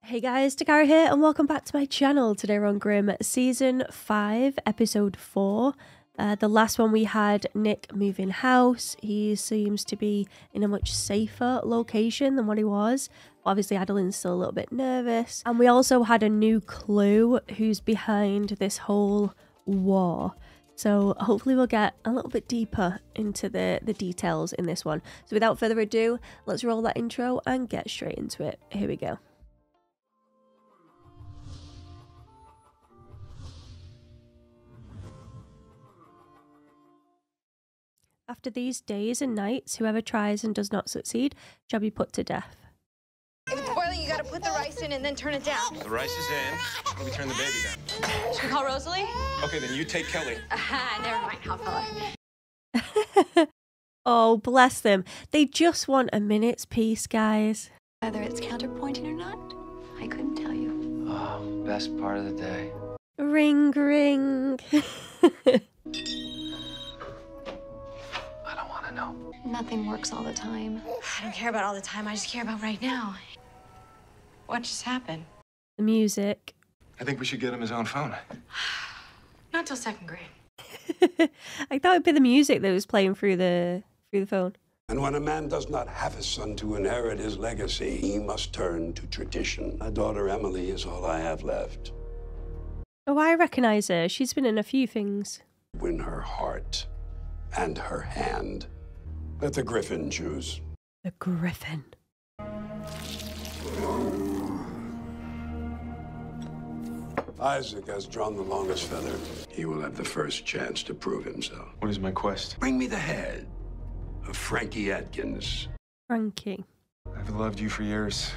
Hey guys, Dakara here and welcome back to my channel. Today we're on Grimm Season 5, Episode 4. The last one we had Nick moving house. He seems to be in a much safer location than what he was. Obviously Adeline's still a little bit nervous. And we also had a new clue who's behind this whole war. So hopefully we'll get a little bit deeper into the details in this one. So without further ado, let's roll that intro and get straight into it. Here we go. After these days and nights, whoever tries and does not succeed shall be put to death. If it's boiling, you gotta put the rice in and then turn it down. The rice is in. Let me turn the baby down. Should we call Rosalie? Okay, then you take Kelly. Never mind, I'll call her. Oh, bless them. They just want a minute's peace, guys. Whether it's counterpointing or not, I couldn't tell you. Oh, best part of the day. Ring, ring. I don't want to know. Nothing works all the time. I don't care about all the time, I just care about right now. What just happened? The music. I think we should get him his own phone. Not till second grade. I thought it'd be the music that was playing through the phone. And when a man does not have a son to inherit his legacy, he must turn to tradition. My daughter Emily is all I have left. Oh, I recognize her. She's been in a few things. Win her heart and her hand. Let the griffin choose. The griffin. Isaac has drawn the longest feather. He will have the first chance to prove himself. What is my quest? Bring me the head of Frankie Atkins. Frankie. I've loved you for years.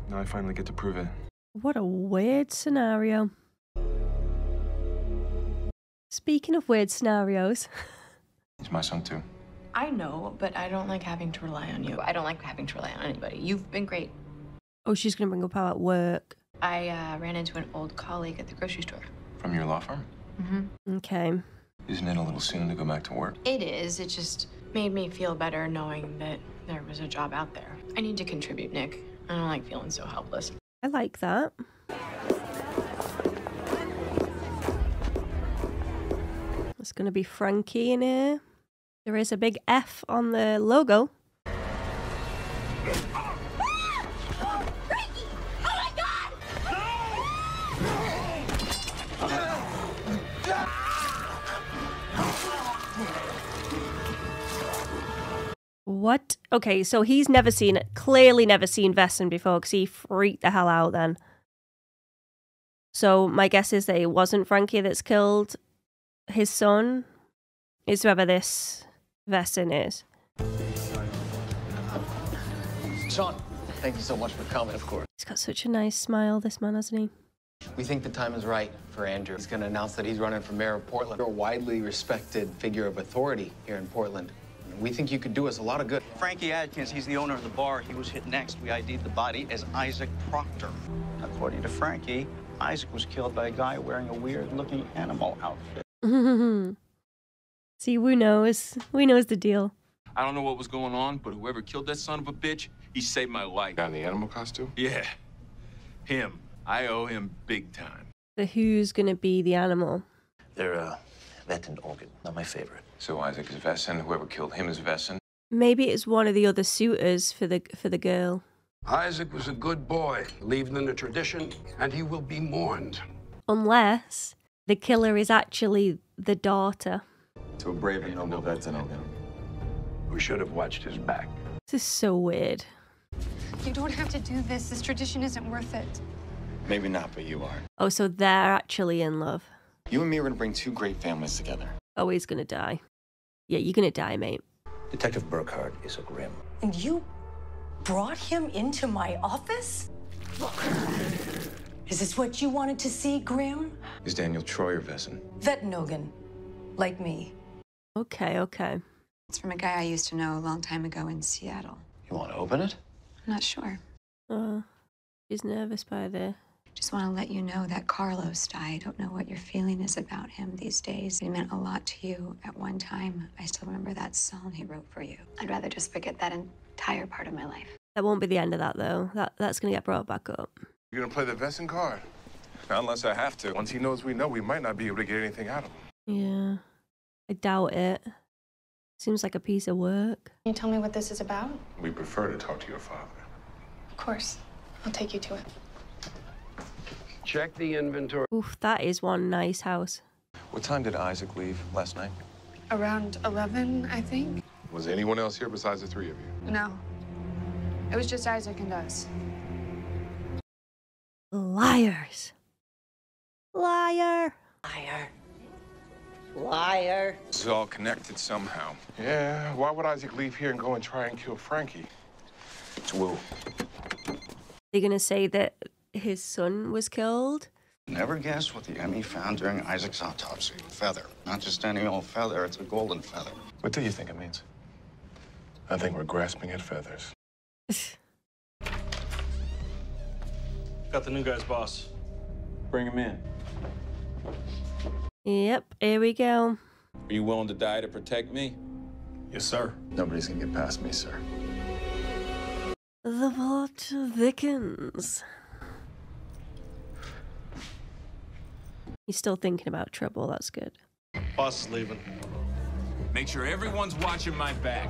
Now I finally get to prove it. What a weird scenario. Speaking of weird scenarios. He's my son too. I know, but I don't like having to rely on you. I don't like having to rely on anybody. You've been great. Oh, she's going to bring up how at work. I ran into an old colleague at the grocery store. From your law firm? Mm-hmm. Okay. Isn't it a little soon to go back to work? It is. It just made me feel better knowing that there was a job out there. I need to contribute, Nick. I don't like feeling so helpless. I like that. It's going to be Frankie in here. There is a big F on the logo. What? Okay, so he's clearly never seen Vesson before because he freaked the hell out then. So my guess is that it wasn't Frankie that's killed his son. It's whoever this Vesson is. Sean, thank you so much for coming, of course. He's got such a nice smile, this man, hasn't he? We think the time is right for Andrew. He's going to announce that he's running for mayor of Portland. You're a widely respected figure of authority here in Portland. We think you could do us a lot of good. Frankie Atkins, he's the owner of the bar. He was hit next. We ID'd the body as Isaac Proctor. According to Frankie, Isaac was killed by a guy wearing a weird-looking animal outfit. See, we knows the deal. I don't know what was going on, but whoever killed that son of a bitch, he saved my life. Got in the animal costume? Yeah, him. I owe him big time. So who's gonna be the animal? They're vet and organ, not my favorite. So Isaac is Vesson, whoever killed him is Vesson. Maybe it's one of the other suitors for the girl. Isaac was a good boy, believed in the tradition, and he will be mourned. Unless the killer is actually the daughter. To a brave and noble vet and organ. We should have watched his back. This is so weird. You don't have to do this. This tradition isn't worth it. Maybe not, but you are. Oh, so they're actually in love. You and me are going to bring two great families together. Oh, he's gonna die. Yeah, you're gonna die, mate. Detective Burkhardt is a Grimm. And you brought him into my office? Is this what you wanted to see, Grimm? Is Daniel Troyer Vesson? Vet Nogan, like me. Okay, okay. It's from a guy I used to know a long time ago in Seattle. You want to open it? I'm not sure. She's nervous by the... Just want to let you know that Carlos died. I don't know what your feeling is about him these days. He meant a lot to you at one time. I still remember that song he wrote for you. I'd rather just forget that entire part of my life. That won't be the end of that, though. That's going to get brought back up. You're gonna play the vesting card? Not unless I have to. Once he knows we know, we might not be able to get anything out of him. Yeah. I doubt it. Seems like a piece of work. Can you tell me what this is about? We prefer to talk to your father. Of course. I'll take you to it. Check the inventory. Oof, that is one nice house. What time did Isaac leave last night? Around 11, I think. Was anyone else here besides the three of you? No. It was just Isaac and us. Liars. Liar. Liar. Liar. This is all connected somehow. Yeah, why would Isaac leave here and go and try and kill Frankie? It's Wu. They're gonna say that his son was killed? Never guess what the ME found during Isaac's autopsy. Feather. Not just any old feather, it's a golden feather. What do you think it means? I think we're grasping at feathers. Got the new guy's boss. Bring him in. Yep, here we go. Are you willing to die to protect me? Yes, sir. Nobody's gonna get past me, sir. The plot thickens. He's still thinking about trouble, that's good. Boss is leaving. Make sure everyone's watching my back.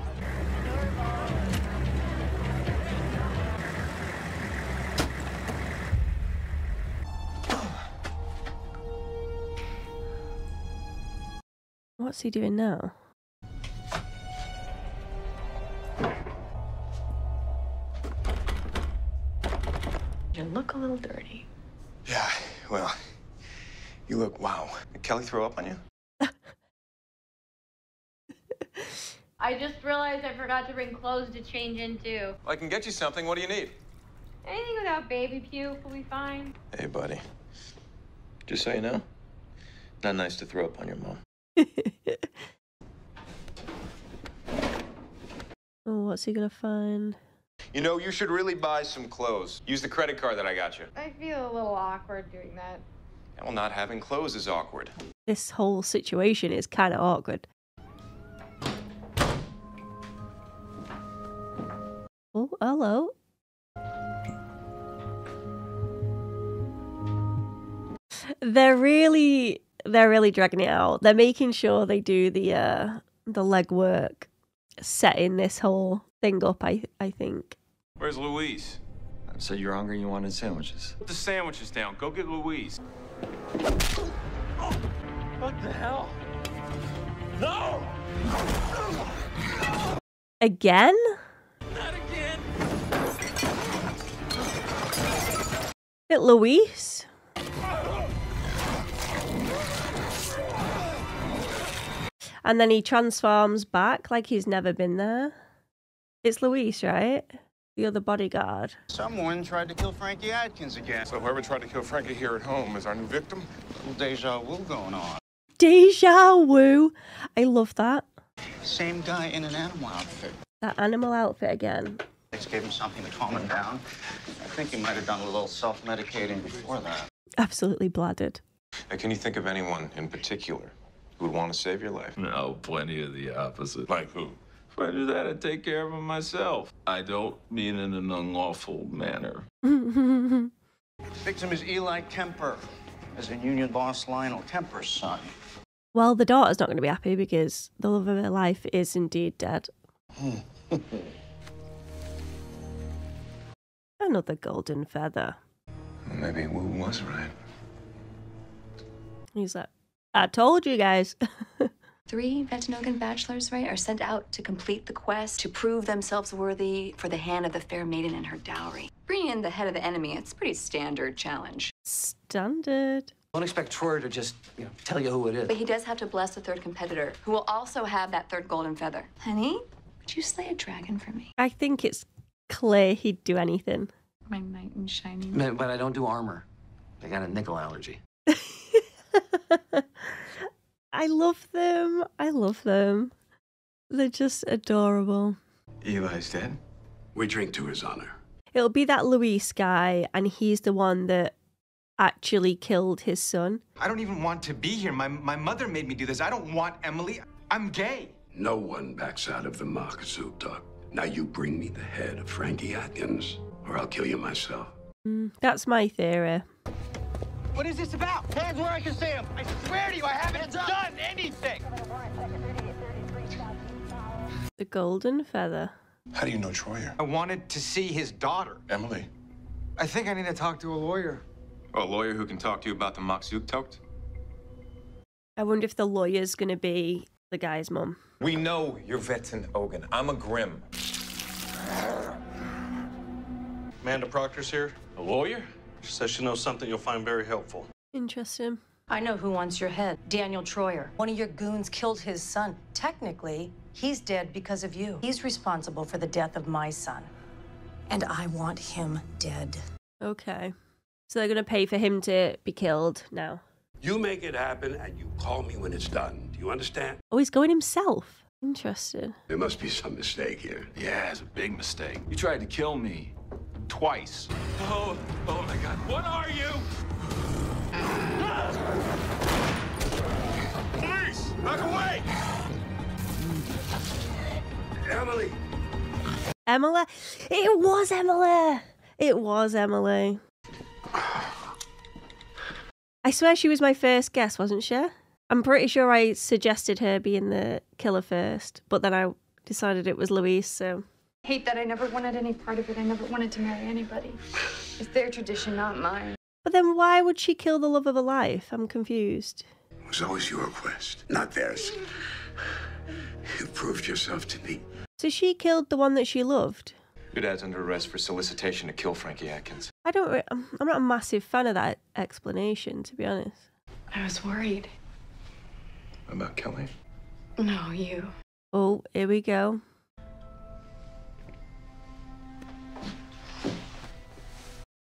What's he doing now? You look a little dirty. Yeah, well, you look, wow. Did Kelly throw up on you? I just realized I forgot to bring clothes to change into. I can get you something. What do you need? Anything without baby puke will be fine. Hey, buddy. Just so you know, not nice to throw up on your mom. Oh, what's he gonna find? You know, you should really buy some clothes. Use the credit card that I got you. I feel a little awkward doing that. Well, not having clothes is awkward. This whole situation is kind of awkward. Oh, hello. They're really dragging it out. They're making sure they do the legwork, setting this whole thing up. I think. Where's Louise? I said you're hungry and you wanted sandwiches. Put the sandwiches down. Go get Louise. What the hell? No! Again? Not again! It Louise? And then he transforms back like he's never been there. It's Louise, right? The other bodyguard. Someone tried to kill Frankie Atkins again. So whoever tried to kill Frankie here at home is our new victim? A little deja vu going on. Deja vu. I love that. Same guy in an animal outfit. That animal outfit again. They gave him something to calm him down. I think he might have done a little self-medicating before that. Absolutely bladdered. Now, can you think of anyone in particular who would want to save your life? No, plenty of the opposite. Like who? If I do that, I'd take care of him myself. I don't mean in an unlawful manner. Victim is Eli Kemper, as in Union boss Lionel Kemper's son. Well, the daughter's not going to be happy because the love of her life is indeed dead. Another golden feather. Well, maybe Wu was right. He's like, I told you guys. 3 Vetinogan bachelors, right, are sent out to complete the quest to prove themselves worthy for the hand of the fair maiden and her dowry. Bringing in the head of the enemy, it's a pretty standard challenge. Standard. Don't expect Troy to just, tell you who it is. But he does have to bless the 3rd competitor, who will also have that 3rd golden feather. Honey, would you slay a dragon for me? I think it's clear he'd do anything. My knight in shining. But I don't do armor. I got a nickel allergy. I love them. I love them. They're just adorable. Eli's dead? We drink to his honor. It'll be that Luis guy, and he's the one that actually killed his son. I don't even want to be here. My mother made me do this. I don't want Emily. I'm gay. No one backs out of the Mark Zutak. Now you bring me the head of Frankie Atkins, or I'll kill you myself. That's my theory. What is this about? Hands where I can see them. I swear to you, I haven't done anything. The golden feather. How do you know Troyer? I wanted to see his daughter. Emily. I think I need to talk to a lawyer. A lawyer who can talk to you about the Maksuk-tokt? I wonder if the lawyer's going to be the guy's mum. We know you're Veton Ogun. I'm a Grimm. Amanda Proctor's here. A lawyer? She says she knows something you'll find very helpful. Interesting. I know who wants your head. Daniel Troyer. One of your goons killed his son. Technically, he's dead because of you. He's responsible for the death of my son. And I want him dead. Okay. So they're going to pay for him to be killed now. You make it happen, and you call me when it's done. Do you understand? Oh, he's going himself. Interesting. There must be some mistake here. Yeah, it's a big mistake. You tried to kill me. Twice. Oh my God. What are you? Police! Back away! Emily! Emily? It was Emily! It was Emily. I swear she was my first guess, wasn't she? I'm pretty sure I suggested her being the killer first, but then I decided it was Louise, so... Hate that I never wanted any part of it. I never wanted to marry anybody. It's their tradition, not mine. But then why would she kill the love of her life? I'm confused. It was always your quest, not theirs. You proved yourself to me. So she killed the one that she loved? Your dad's under arrest for solicitation to kill Frankie Atkins. I'm not a massive fan of that explanation, to be honest. I was worried. About Kelly? No, you. Oh, here we go.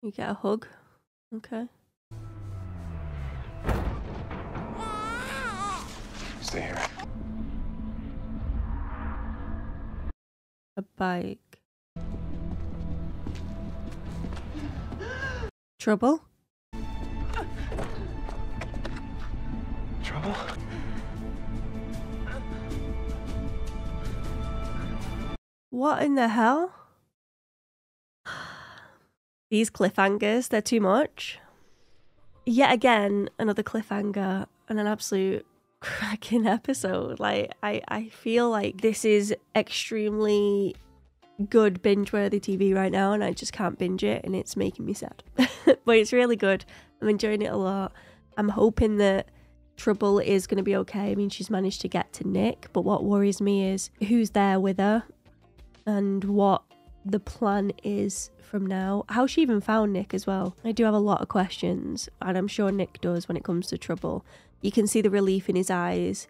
You get a hug. Okay. Stay here. A bike. Trouble? Trouble? What in the hell? These cliffhangers, they're too much. Yet again, another cliffhanger and an absolute cracking episode. Like, I feel like this is extremely good binge-worthy TV right now, and I just can't binge it, and it's making me sad. But it's really good. I'm enjoying it a lot. I'm hoping that Trouble is going to be okay. I mean, she's managed to get to Nick, but what worries me is who's there with her and what the plan is from now. How she even found Nick as well. I do have a lot of questions, and I'm sure Nick does when it comes to Trouble. You can see the relief in his eyes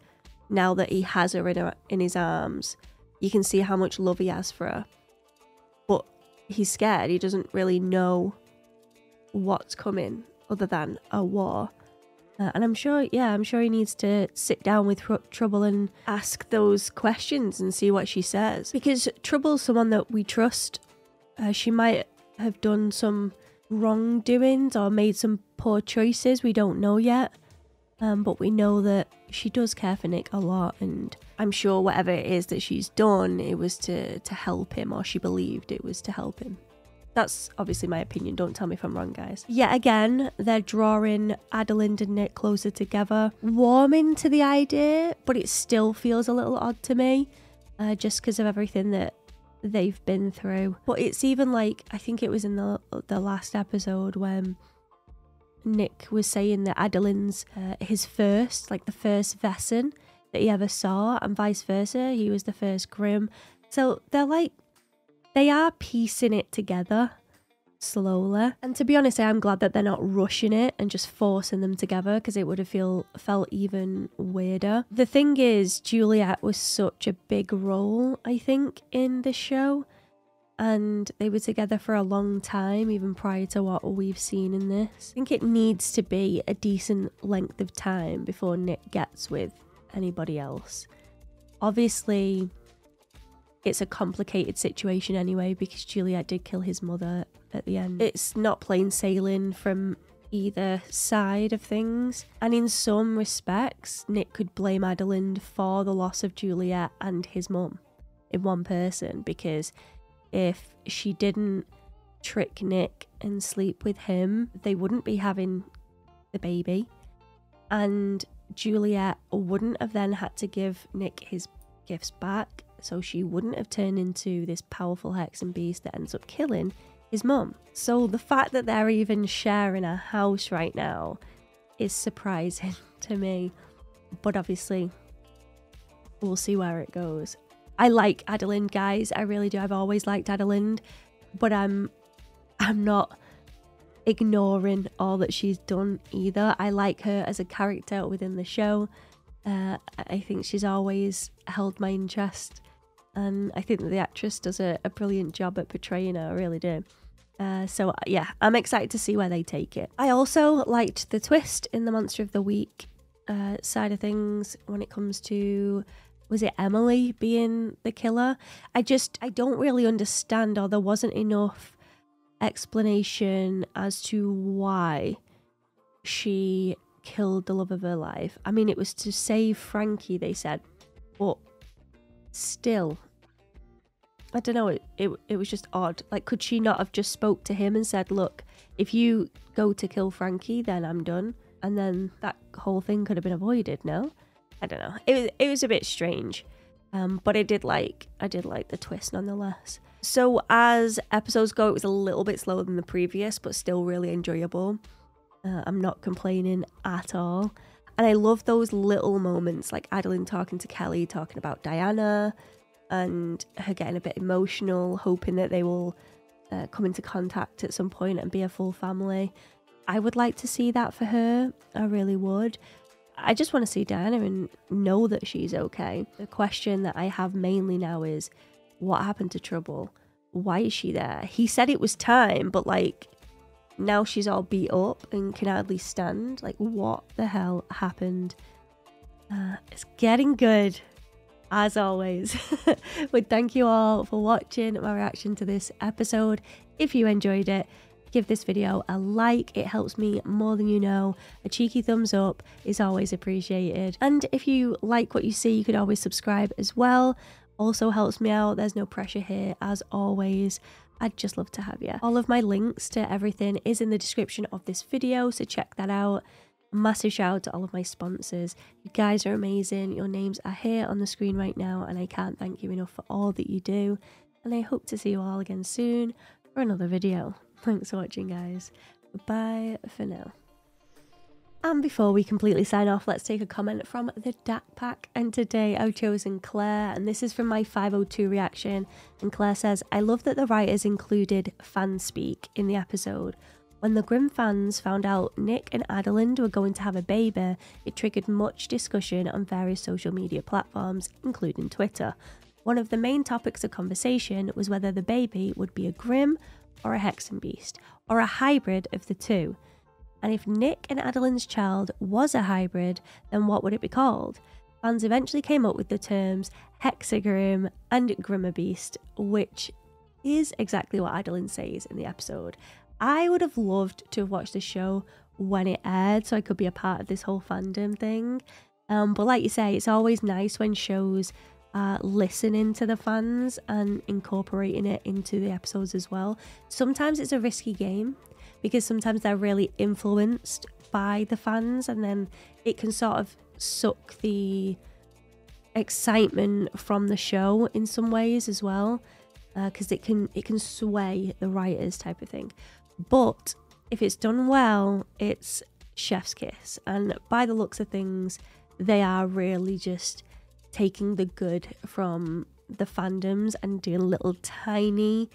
now that he has her in his arms. You can see how much love he has for her. But he's scared. He doesn't really know what's coming other than a war. And I'm sure he needs to sit down with Trouble and ask those questions and see what she says. Because Trouble's someone that we trust. She might have done some wrongdoings or made some poor choices. We don't know yet. But we know that she does care for Nick a lot. And I'm sure whatever it is that she's done, it was to help him, or she believed it was to help him. That's obviously my opinion. Don't tell me if I'm wrong, guys. Yet again, they're drawing Adalind and Nick closer together. Warming to the idea, but it still feels a little odd to me. Just because of everything that they've been through. But it's even like, I think it was in the last episode when Nick was saying that Adalind's his first, like the first Veton that he ever saw, and vice versa. He was the first Grimm. So they're like, they are piecing it together slowly. And to be honest, I am glad that they're not rushing it and just forcing them together, because it would have felt even weirder. The thing is, Juliet was such a big role, I think, in this show. And they were together for a long time, even prior to what we've seen in this. I think it needs to be a decent length of time before Nick gets with anybody else. Obviously, it's a complicated situation anyway, because Juliet did kill his mother at the end. It's not plain sailing from either side of things. And in some respects, Nick could blame Adalind for the loss of Juliet and his mum in one person, because if she didn't trick Nick and sleep with him, they wouldn't be having the baby. And Juliet wouldn't have then had to give Nick his gifts back, so she wouldn't have turned into this powerful hexen beast that ends up killing his mum. So the fact that they're even sharing a house right now is surprising to me. But obviously, we'll see where it goes. I like Adalind, guys. I really do. I've always liked Adalind, but I'm not ignoring all that she's done either. I like her as a character within the show. I think she's always held my interest, and I think that the actress does a brilliant job at portraying her. I really do. So yeah, I'm excited to see where they take it. I also liked the twist in the Monster of the Week side of things when it comes to, was it Emily being the killer? I don't really understand, or there wasn't enough explanation as to why she killed the love of her life. I mean, it was to save Frankie, they said, but still, I don't know, it was just odd. Like, could she not have just spoke to him and said, look, if you go to kill Frankie, then I'm done, and then that whole thing could have been avoided? No, I don't know. It was a bit strange, but I did like the twist nonetheless. So as episodes go, it was a little bit slower than the previous, but still really enjoyable. I'm not complaining at all. And I love those little moments, like Adalind talking to Kelly, talking about Diana, and her getting a bit emotional, hoping that they will come into contact at some point and be a full family. I would like to see that for her. I really would. I just want to see Diana and know that she's okay. The question that I have mainly now is, what happened to Trouble? Why is she there? He said it was time, but like, now she's all beat up and can hardly stand. Like, what the hell happened? It's getting good, as always. But thank you all for watching my reaction to this episode. If you enjoyed it, give this video a like. It helps me more than you know. A cheeky thumbs up is always appreciated. And if you like what you see, you could always subscribe as well. Also helps me out. There's no pressure here, as always. I'd just love to have you. All of my links to everything is in the description of this video, so check that out. A massive shout out to all of my sponsors. You guys are amazing. Your names are here on the screen right now, and I can't thank you enough for all that you do. And I hope to see you all again soon for another video. Thanks for watching, guys. Goodbye for now. And before we completely sign off, let's take a comment from the Dak Pack. And today I've chosen Claire, and this is from my 502 reaction. And Claire says, I love that the writers included fan speak in the episode. When the Grimm fans found out Nick and Adalind were going to have a baby, it triggered much discussion on various social media platforms, including Twitter. One of the main topics of conversation was whether the baby would be a Grimm or a hexen beast, or a hybrid of the two. And if Nick and Adalind's child was a hybrid, then what would it be called? Fans eventually came up with the terms Hexagrim and Grimmerbeast, which is exactly what Adalind says in the episode. I would have loved to have watched the show when it aired, so I could be a part of this whole fandom thing. But like you say, it's always nice when shows are listening to the fans and incorporating it into the episodes as well. Sometimes it's a risky game, because sometimes they're really influenced by the fans, and then it can sort of suck the excitement from the show in some ways as well, because it can sway the writers type of thing. But if it's done well, it's chef's kiss, and by the looks of things, they are really just taking the good from the fandoms and doing little tiny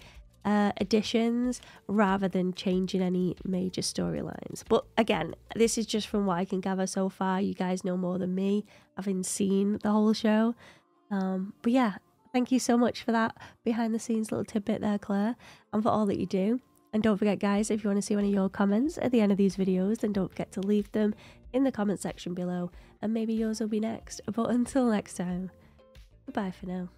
additions rather than changing any major storylines. But again, this is just from what I can gather so far. You guys know more than me, having seen the whole show. But yeah, thank you so much for that behind the scenes little tidbit there, Claire, and for all that you do. And don't forget, guys, if you want to see one of your comments at the end of these videos, then don't forget to leave them in the comment section below, and maybe yours will be next. But until next time, goodbye for now.